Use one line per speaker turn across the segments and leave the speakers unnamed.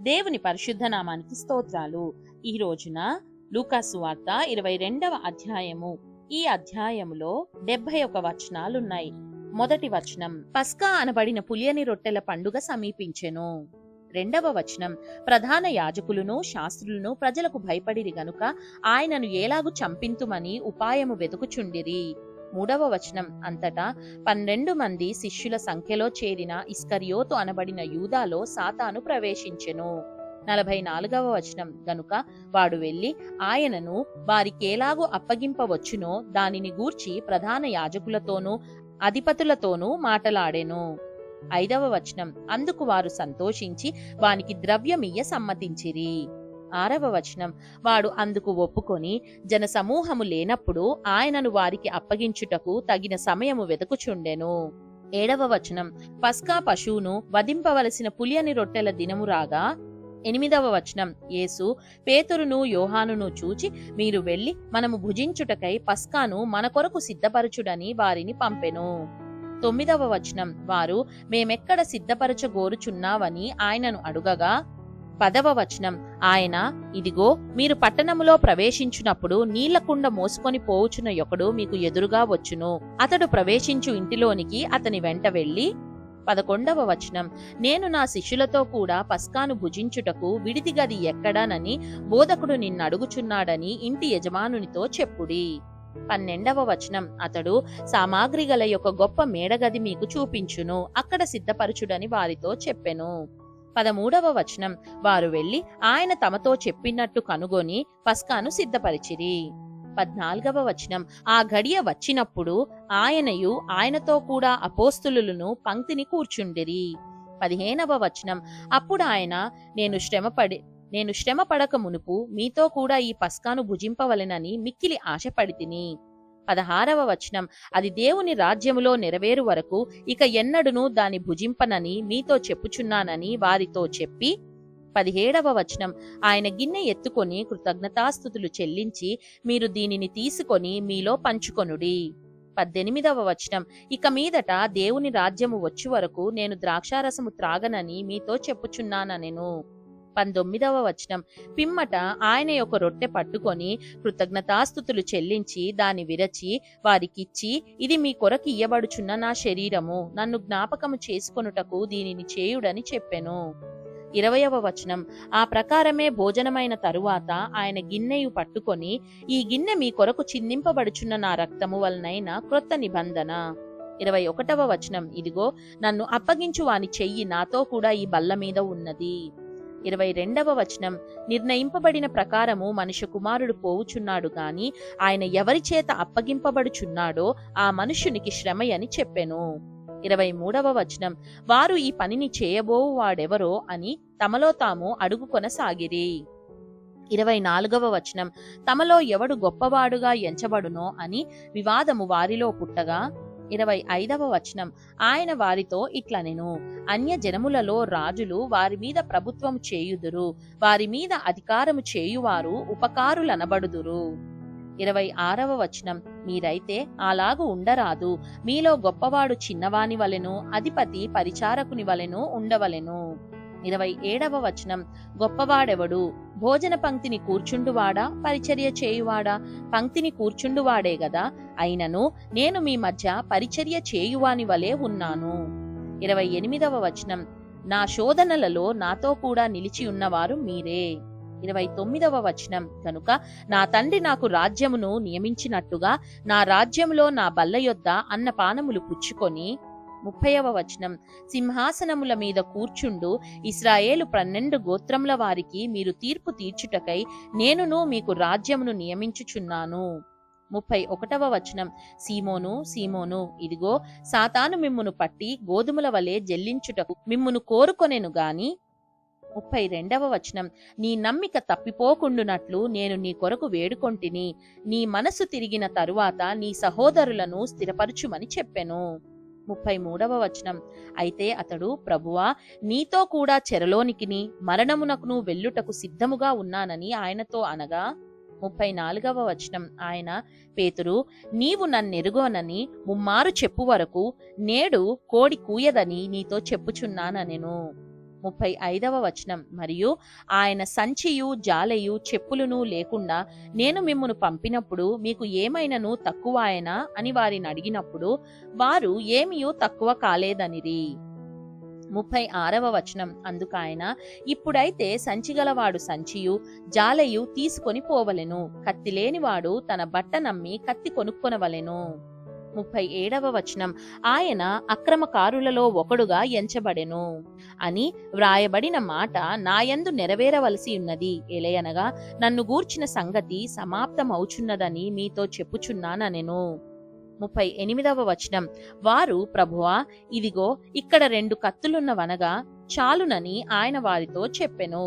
దేవుని పరిశుద్ధ నామానికి స్తోత్రాలు. ఈ రోజున లూకా సువార్త 22వ అధ్యాయము. ఈ అధ్యాయములో 71 వచనాలున్నాయి. మొదటి వచనం, పస్కా అనబడిన పులియని రొట్టెల పండుగ సమీపించెను. రెండవ వచనం, ప్రధాన యాజకులను శాస్త్రులను ప్రజలకు భయపడిరి గనుక ఆయనను ఏలాగు చంపింతుమని ఉపాయము వెతుకుచుండిరి. మూడవ వచనం, అంతటా 12 మంది శిష్యుల సంఖ్యలో చేరిన ఇస్కరియోతు అనబడిన యూదాలో సాతాను ప్రవేశించెను. 44వ వచనం, గనుక వాడు వెళ్లి ఆయనను వారికేలాగో అప్పగింపవచ్చునో దానిని గూర్చి ప్రధాన యాజకులతోనూ అధిపతులతోనూ మాటలాడెను. 5వ వచనం, అందుకు వారు సంతోషించి వానికి ద్రవ్యమియ్య సమ్మతించిరి. 6వ వచనం, వాడు అందుకు ఒప్పుకొని జనసమూహము లేనప్పుడు ఆయనను వారికి అప్పగించుటకు తగిన సమయము వెతుకుచుండెను. 7వ వచనం, పస్కా పశువును వధింపవలసిన పులియని రొట్టెల దినము రాగా. 8వ వచనం, యేసు పేతురును యోహానును చూచి మీరు వెళ్లి మనము భుజించుటకై పస్కాను మన కొరకు సిద్ధపరచుడని వారిని పంపెను. 9వ వచనం, వారు మేమెక్కడ సిద్ధపరచగోరుచున్నావని ఆయనను అడుగగా. 10వ వచనం, ఆయన ఇదిగో మీరు పట్టణములో ప్రవేశించునప్పుడు నీళ్ల కుండ మోసుకొని పోవుచున్న ఒకడు మీకు ఎదురుగా వచ్చును. అతడు ప్రవేశించు ఇంటిలోనికి అతని వెంట వెళ్లి. 11వ వచనం, నేను నా శిష్యులతో కూడా పస్కాను భుజించుటకు విడిది గది ఎక్కడానని బోధకుడు నిన్నడుగుచున్నాడని ఇంటి యజమానునితో చెప్పుడి. 12వ వచనం, అతడు సామాగ్రి గల యొక్క గొప్ప మేడగది మీకు చూపించును, అక్కడ సిద్ధపరచుడని వారితో చెప్పెను. 13వ వచనం, వారు వెళ్లి ఆయన తమతో చెప్పినట్టు కనుగొని పస్కాను సిద్ధపరిచిరి. 14వ వచనం, ఆ గడియ వచ్చినప్పుడు ఆయనయు ఆయనతో కూడా అపోస్తులులను పంక్తిని కూర్చుండిరి. 15వ వచనం, అప్పుడు ఆయన నేను శ్రమపడక మునుపు మీతో కూడా ఈ పస్కాను భుజింపవలెనని మిక్కిలి ఆశపడితిని. 16వ వచనం, అది దేవుని రాజ్యములో నెరవేరు వరకు ఇక ఎన్నడును దాని భుజింపనని మీతో చెప్పుచున్నానని వారితో చెప్పి. 17వ వచనం, ఆయన గిన్నె ఎత్తుకొని కృతజ్ఞతాస్తుతులు చెల్లించి మీరు దీనిని తీసుకొని మీలో పంచుకొనుడి. 18వ వచనం, ఇక మీదట దేవుని రాజ్యము వచ్చు వరకు నేను ద్రాక్షారసము త్రాగనని మీతో చెప్పుచున్నానెను. 19వ వచనం, పిమ్మట ఆయన ఒక రొట్టె పట్టుకొని కృతజ్ఞతాస్తుతులు చెల్లించి దాని విరచి వారికిచ్చి, ఇది మీ కొరకు ఇయ్యబడుచున్న నా శరీరము, నన్ను జ్ఞాపకము చేసుకొనుటకు దీనిని చేయుడని చెప్పెను. 20వ వచనం, ఆ ప్రకారమే భోజనమైన తరువాత ఆయన గిన్నెయు పట్టుకొని, ఈ గిన్నె మీ కొరకు చిందింపబడుచున్న నా రక్తము వలనైన క్రొత్త నిబంధన. 21వ వచనం, ఇదిగో నన్ను అప్పగించు వాని చెయ్యి నాతో కూడా ఈ బల్ల మీద ఉన్నది. 22వ వచనం, నిర్ణయింపబడిన ప్రకారము మనుష్య కుమారుడు పోవుచున్నాడు గాని ఆయన ఎవరి చేత అప్పగింపబడుచున్నాడో ఆ మనుష్యునికి శ్రమయని చెప్పెను. 23వ వచనం, వారు ఈ పనిని చేయబోవు వాడెవరో అని తమలో తాము అడుగుకొనసాగిరి. 24వ వచనం, తమలో ఎవడు గొప్పవాడుగా ఎంచబడునో అని వివాదము వారిలో పుట్టగా. 25వ వచనం, ఆయన వారితో ఇట్లనెను, అన్య జనములలో రాజులు వారి మీద ప్రభుత్వము చేయుదురు, వారి మీద అధికారము చేయువారు ఉపకారులనబడుదురు. 26వ వచనం, మీరైతే అలాగు ఉండరాదు, మీలో గొప్పవాడు చిన్నవాని వలెను అధిపతి పరిచారకుని వలెను ఉండవలెను. 27వ వచనం, గొప్పవాడెవడు? భోజన పంక్తిని కూర్చుండువాడా పరిచర్య చేయువాడా? పంక్తిని కూర్చుండువాడే గదా. అయినను నేను మీ మధ్య పరిచర్య చేయువాని వలె ఉన్నాను. 28వ వచనం, నా శోధనలలో నాతో కూడా నిలిచి ఉన్నవారు మీరే. 29వ వచనం, కనుక నా తండ్రి నాకు రాజ్యమును నియమించినట్టుగా నా రాజ్యములో నా బల్ల యొద్ద అన్నపానములు పుచ్చుకొని. 30వ వచనం, సింహాసనముల మీద కూర్చుండు ఇశ్రాయేలు 12 గోత్రముల వారికి మీరు తీర్పు తీర్చుటకై నేనును మీకు రాజ్యమును నియమించుచున్నాను. 31వ వచనం, సీమోను సీమోను, ఇదిగో సాతాను మిమ్మును పట్టి గోధుమల వలె జల్లించుటకు మిమ్మును కోరుకొనెను గాని. 32వ వచనం, నీ నమ్మిక తప్పిపోకుండునట్లు నేను నీ కొరకు వేడుకొంటిని, నీ మనసు తిరిగిన తరువాత నీ సహోదరులను స్థిరపరచుమని చెప్పెను. 33వ వచనం, అయితే అతడు, ప్రభువా నీతో కూడా చెరలోనికిని మరణమునకును వెళ్ళుటకు సిద్ధముగా ఉన్నానని ఆయనతో అనగా. 34వ వచనం, ఆయన, పేతురు నీవు నన్నెరుగోనని ముమ్మారు చెప్పు వరకు నేడు కోడి కూయదని నీతో చెప్పుచున్నానెను. 35వ వచనం, మరియు ఆయన సంచియు జాలయు చెప్పులను లేకుండా నేను మిమ్మును పంపినప్పుడు మీకు ఏమైనను తక్కువ ఆయనా అని వారిని అడిగినప్పుడు వారు ఏమీయూ తక్కువ కాలేదనిరి. 36వ వచనం, అందుకాయన ఇప్పుడైతే సంచిగలవాడు సంచియు జాలయు తీసుకొని పోవలెను, కత్తి లేనివాడు తన బట్ట నమ్మి కత్తి కొనుక్కొనవలెను. 37వ వచనం, ఆయన అక్రమకారులలో ఒకడుగా ఎంచబడెను అని వ్రాయబడిన మాట నాయందు నెరవేరవలసి ఉన్నది. ఎలయనగా నన్ను గూర్చిన సంగతి సమాప్తమవుచున్నదని మీతో చెప్పుచున్నానెను. 38వ వచనం, వారు ప్రభువా ఇదిగో ఇక్కడ 2 కత్తులున్నవనగా చాలునని ఆయన వారితో చెప్పెను.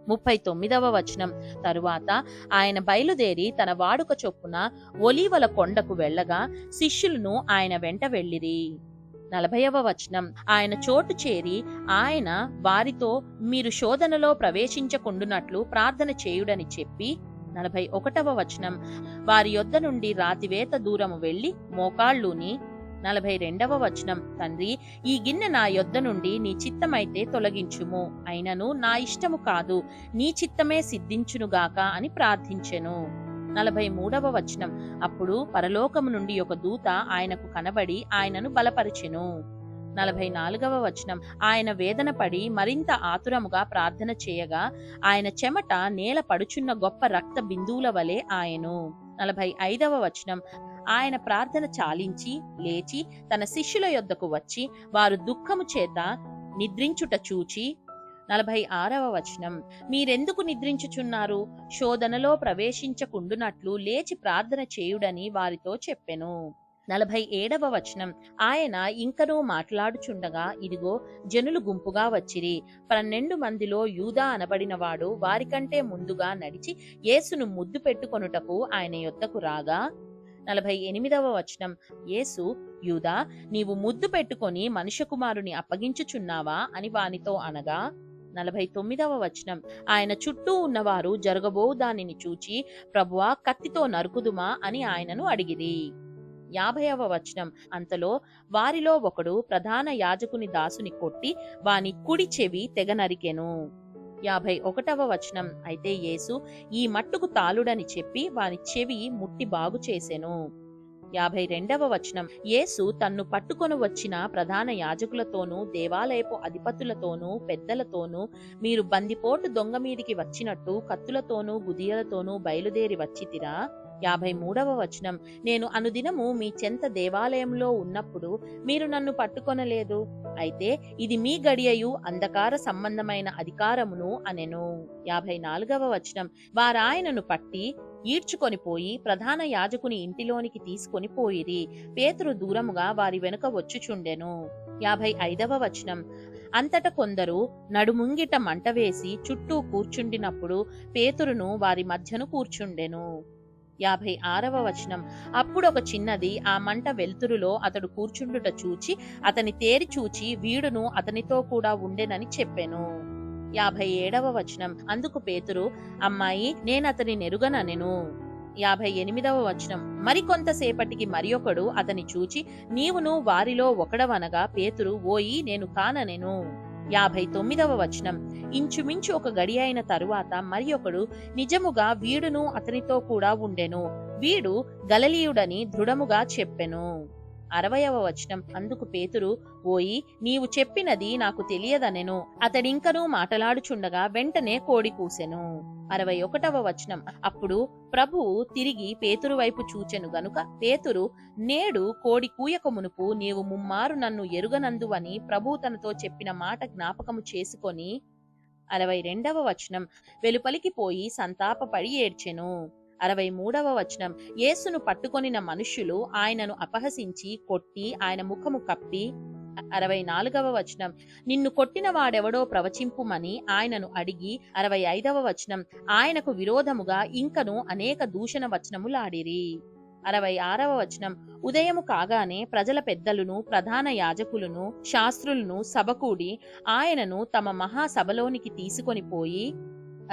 39వ వచనం, తరువాత ఆయన బయలుదేరి తన వాడుక చొప్పున ఒలీవల కొండకు వెళ్ళగా శిష్యులను ఆయన వెంట వెళ్ళిరి. 40వ వచనం, ఆయన చోటు చేరి ఆయన వారితో మీరు శోధనలో ప్రవేశించకుండునట్లు ప్రార్థన చేయుడని చెప్పి 41వ వచనం, వారి యొద్ద నుండి రాతివేత దూరము వెళ్లి మోకాళ్ళూని 42వ వచనం, తండ్రి ఈ గిన్నె నా యొద్ద నుండి నీ చిత్తమైతే తొలగించుము, అయినను నా ఇష్టము కాదు నీ చిత్తమే సిద్ధించునుగాక అని ప్రార్థించెను. 43వ వచనం, అప్పుడు పరలోకము నుండి ఒక దూత ఆయనకు కనబడి ఆయనను బలపరిచెను. 44వ వచనం, ఆయన వేదన పడి మరింత ఆతురముగా ప్రార్థన చేయగా ఆయన చెమట నేల పడుచున్న గొప్ప రక్త బిందువుల వలె ఆయను. 45వ వచనం, ఆయన ప్రార్థన చాలించి లేచి తన శిష్యుల యొద్దకు వచ్చి వారు దుఃఖము చేత నిద్రించుట చూచి 46వ వచనం, మీరెందుకు నిద్రించుచున్నారు, శోధనలో ప్రవేశించకుండునట్లు లేచి ప్రార్థన చేయుడని వారితో చెప్పెను. 47వ వచనం, ఆయన ఇంకనూ మాట్లాడుచుండగా ఇదిగో జనులు గుంపుగా వచ్చిరి. 12 మందిలో యూదా అనబడినవాడు వారికంటే ముందుగా నడిచి యేసును ముద్దు పెట్టుకొనుటకు ఆయన యొద్దకు రాగా 48వ వచనం, యేసు యూదా నీవు ముద్దు పెట్టుకొని మనుష్య కుమారుని అప్పగించుచున్నావా అని వానితో అనగా 49వ వచనం, ఆయన చుట్టూ ఉన్నవారు జరగబోవు దానిని చూచి ప్రభువా కత్తితో నరుకుదుమా అని ఆయనను అడిగిరి. 50వ వచనం, అంతలో వారిలో ఒకడు ప్రధాన యాజకుని దాసుని కొట్టి వాని కుడి చెవి తెగ నరికెను. 51వ వచనం, అయితే యేసు ఈ మట్టుకు తాలుడని చెప్పి వాని చెవి ముట్టి బాగు చేసెను. 52వ వచనం, యేసు తన్ను పట్టుకొని వచ్చిన ప్రధాన యాజకులతోనూ దేవాలయపు అధిపతులతోనూ పెద్దలతోనూ మీరు బందిపోటు దొంగ మీదికి వచ్చినట్టు కత్తులతోనూ గుదియలతోనూ బయలుదేరి వచ్చితిరా. 53వ వచనం, నేను అనుదినము మీ చెంత దేవాలయంలో ఉన్నప్పుడు మీరు నన్ను పట్టుకొనలేదు, అయితే ఇది మీ గడియయు అంధకార సంబంధమైన అధికారమును అనెను. 54వ వచనం, వారాయనను పట్టి ఈడ్చుకొని పోయి ప్రధాన యాజకుని ఇంటిలోనికి తీసుకొని పోయిరి. పేతురు దూరముగా వారి వెనుక వచ్చుచుండెను. 55వ వచనం, అంతట కొందరు నడుముంగిట మంట వేసి చుట్టూ కూర్చుండినప్పుడు పేతురును వారి మధ్యను కూర్చుండెను. 56వ వచనం, అప్పుడొక చిన్నది ఆ మంట వెలుతురులో అతడు కూర్చుండుట చూచి అతని తేరి చూచి వీడును అతనితో కూడా ఉండెనని చెప్పెను. 57వ వచనం, అందుకు పేతురు అమ్మాయి నేనతని నెరుగననెను. 58వ వచనం, మరికొంతసేపటికి మరియొకడు అతని చూచి నీవును వారిలో ఒకడవనగా పేతురు ఓయి నేను కాననెను. 59వ వచనం, ఇంచుమించు ఒక గడి అయిన తరువాత మరియొకడు నిజముగా వీడును అతనితో కూడా ఉండెను, వీడు గలిలయుడని దృఢముగా చెప్పెను. 60వ వచనం, అందుకు పేతురు ఓయి నీవు చెప్పినది నాకు తెలియదనెను. అతడింకనూ మాటలాడుచుండగా వెంటనే కోడి కూసెను. 61వ వచనం, అప్పుడు ప్రభువు తిరిగి పేతురు వైపు చూచెను గనుక పేతురు నేడు కోడి కూయక మునుపు నీవు ముమ్మారు నన్ను ఎరుగనందువని ప్రభువు తనతో చెప్పిన మాట జ్ఞాపకము చేసుకొని 62వ వచనం, వెలుపలికి పోయి సంతాపపడి ఏడ్చెను. 63వ వచనం, యేసును పట్టుకొనిన మనుష్యులు ఆయనను అపహసించి కొట్టి ఆయన ముఖము కప్పి 64వ వచనం, నిన్ను కొట్టిన వాడెవడో ప్రవచింపుమని ఆయనను అడిగి 65వ వచనం, ఆయనకు విరోధముగా ఇంకను అనేక దూషణ వచనములాడిరి. 66వ వచనం, ఉదయము కాగానే ప్రజల పెద్దలను ప్రధాన యాజకులను శాస్త్రులను సభకూడి ఆయనను తమ మహాసభలోనికి తీసుకొని పోయి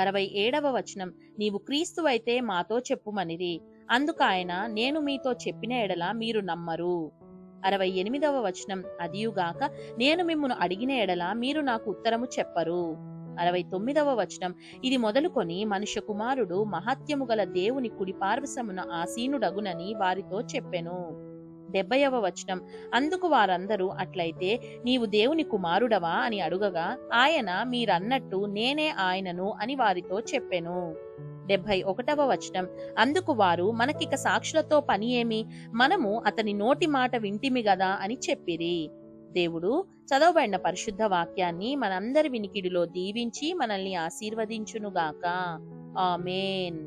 67వ వచనం, నీవు క్రీస్తువైతే మాతో చెప్పుమనిరి. అందుకాయన నేను మీతో చెప్పిన ఎడల మీరు నమ్మరు. 68వ వచనం, అదియుగాక నేను మిమ్మును అడిగిన ఎడల మీరు నాకు ఉత్తరము చెప్పరు. 69వ వచనం, ఇది మొదలుకొని మనుష్య కుమారుడు మహాత్యము గల దేవుని కుడి పార్శ్వమున ఆసీనుడగునని వారితో చెప్పెను. 70వ వచనం, అందుకు వారందరూ అట్లయితే నీవు దేవుని కుమారుడవా అని అడుగగా ఆయన మీరన్నట్టు నేనే ఆయనను అని వారితో చెప్పెను. 71వ వచనం, అందుకు వారు మనకిక సాక్షులతో పని ఏమి, మనము అతని నోటి మాట వింటిమి గదా అని చెప్పిరి. దేవుడు చదవబడిన పరిశుద్ధ వాక్యాన్ని మనందరి వినికిడిలో దీవించి మనల్ని ఆశీర్వదించునుగాక. ఆమేన్.